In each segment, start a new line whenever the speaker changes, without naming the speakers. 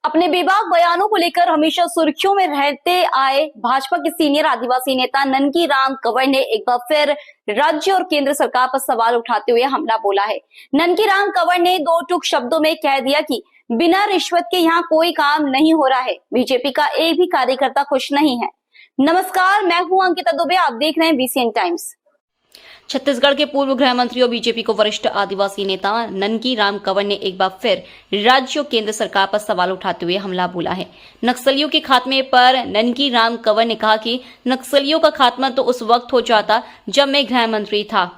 अपने बेबाक बयानों को लेकर हमेशा सुर्खियों में रहते आए भाजपा के सीनियर आदिवासी नेता ननकी राम कंवर ने एक बार फिर राज्य और केंद्र सरकार पर सवाल उठाते हुए हमला बोला है। ननकी राम कंवर ने दो टूक शब्दों में कह दिया कि बिना रिश्वत के यहाँ कोई काम नहीं हो रहा है। बीजेपी का एक भी कार्यकर्ता खुश नहीं है। नमस्कार, मैं हूं अंकिता दुबे, आप देख रहे हैं वीसीएन टाइम्स। छत्तीसगढ़ के पूर्व गृह मंत्री और बीजेपी को वरिष्ठ आदिवासी नेता ननकी राम कंवर ने एक बार फिर राज्य और केंद्र सरकार पर सवाल उठाते हुए हमला बोला है। नक्सलियों के खात्मे पर ननकी राम कंवर ने कहा कि नक्सलियों का खात्मा तो उस वक्त हो जाता जब मैं गृह मंत्री था,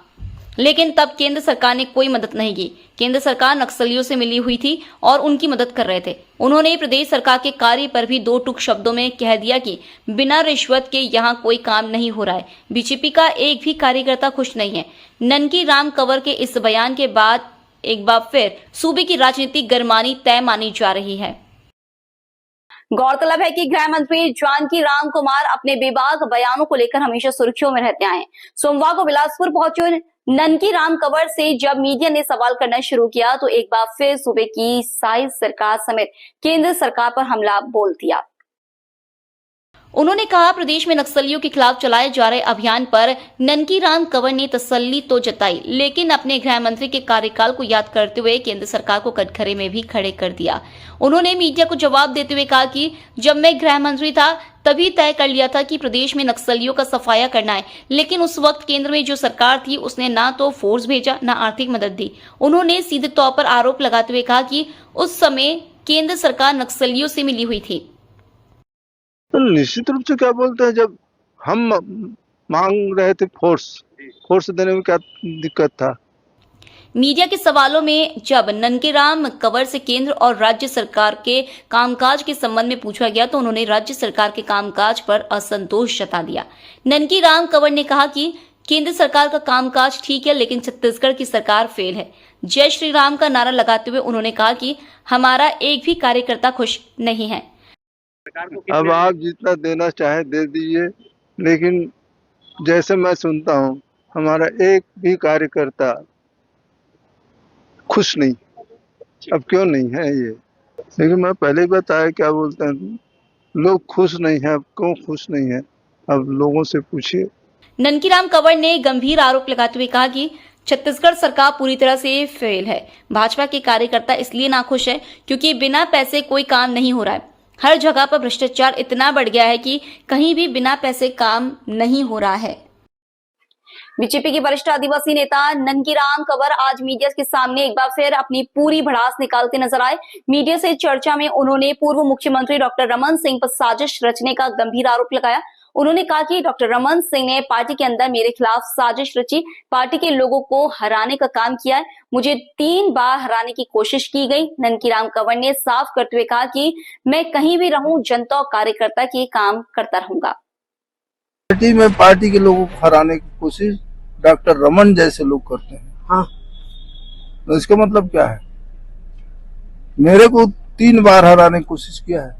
लेकिन तब केंद्र सरकार ने कोई मदद नहीं की। केंद्र सरकार नक्सलियों से मिली हुई थी और उनकी मदद कर रहे थे। उन्होंने प्रदेश सरकार के कार्य पर भी दो टूक शब्दों में कह दिया कि बिना रिश्वत के यहाँ कोई काम नहीं हो रहा है। बीजेपी का एक भी कार्यकर्ता खुश नहीं है। ननकी राम कंवर के इस बयान के बाद एक बार फिर सूबे की राजनीति गरमानी तय मानी जा रही है। गौरतलब है कि गृह मंत्री जानकी राम कुमार अपने बेबाक बयानों को लेकर हमेशा सुर्खियों में रहते आए। सोमवार को बिलासपुर पहुंचे ननकी राम कंवर से जब मीडिया ने सवाल करना शुरू किया तो एक बार फिर सूबे की साई सरकार समेत केंद्र सरकार पर हमला बोल दिया। उन्होंने कहा, प्रदेश में नक्सलियों के खिलाफ चलाए जा रहे अभियान पर ननकी राम कंवर ने तसल्ली तो जताई, लेकिन अपने गृह मंत्री के कार्यकाल को याद करते हुए केंद्र सरकार को कटघरे में भी खड़े कर दिया। उन्होंने मीडिया को जवाब देते हुए कहा कि जब मैं गृह मंत्री था तभी तय कर लिया था कि प्रदेश में नक्सलियों का सफाया करना है, लेकिन उस वक्त केंद्र में जो सरकार थी उसने ना तो फोर्स भेजा ना आर्थिक मदद दी। उन्होंने सीधे तौर पर आरोप लगाते हुए कहा कि उस समय केंद्र सरकार नक्सलियों से मिली हुई थी।
तो निश्चित रूप से क्या बोलते हैं, जब हम मांग रहे थे फोर्स देने में क्या दिक्कत था।
मीडिया के सवालों में जब ननकी राम कंवर से केंद्र और राज्य सरकार के कामकाज के संबंध में पूछा गया तो उन्होंने राज्य सरकार के कामकाज पर असंतोष जता दिया। ननकी राम कंवर ने कहा कि केंद्र सरकार का कामकाज ठीक है, लेकिन छत्तीसगढ़ की सरकार फेल है। जय श्री राम का नारा लगाते हुए उन्होंने कहा कि हमारा एक भी कार्यकर्ता खुश नहीं है।
अब आप जितना देना चाहे दे दीजिए, लेकिन जैसे मैं सुनता हूँ हमारा एक भी कार्यकर्ता खुश नहीं। अब क्यों नहीं है ये, लेकिन मैं पहले ही बताया, क्या बोलते हैं, लोग खुश नहीं है। अब क्यों खुश नहीं है, अब लोगों से पूछिए।
ननकी राम कंवर ने गंभीर आरोप लगाते हुए कहा कि छत्तीसगढ़ सरकार पूरी तरह से फेल है। भाजपा के कार्यकर्ता इसलिए नाखुश है क्योंकि बिना पैसे कोई काम नहीं हो रहा है। हर जगह पर भ्रष्टाचार इतना बढ़ गया है कि कहीं भी बिना पैसे काम नहीं हो रहा है। बीजेपी के वरिष्ठ आदिवासी नेता ननकी राम कंवर आज मीडिया के सामने एक बार फिर अपनी पूरी भड़ास निकालते नजर आए। मीडिया से चर्चा में उन्होंने पूर्व मुख्यमंत्री डॉक्टर रमन सिंह पर साजिश रचने का गंभीर आरोप लगाया। उन्होंने कहा कि डॉक्टर रमन सिंह ने पार्टी के अंदर मेरे खिलाफ साजिश रची, पार्टी के लोगों को हराने का काम किया है। मुझे 3 बार हराने की कोशिश की गई। ननकी राम कंवर ने साफ करते हुए कहा कि मैं कहीं भी रहूं, जनता और कार्यकर्ता के काम करता रहूंगा।
पार्टी में पार्टी के लोगों को हराने की कोशिश डॉक्टर रमन जैसे लोग करते हैं। हाँ, तो इसका मतलब क्या है? मेरे को 3 बार हराने की कोशिश किया है।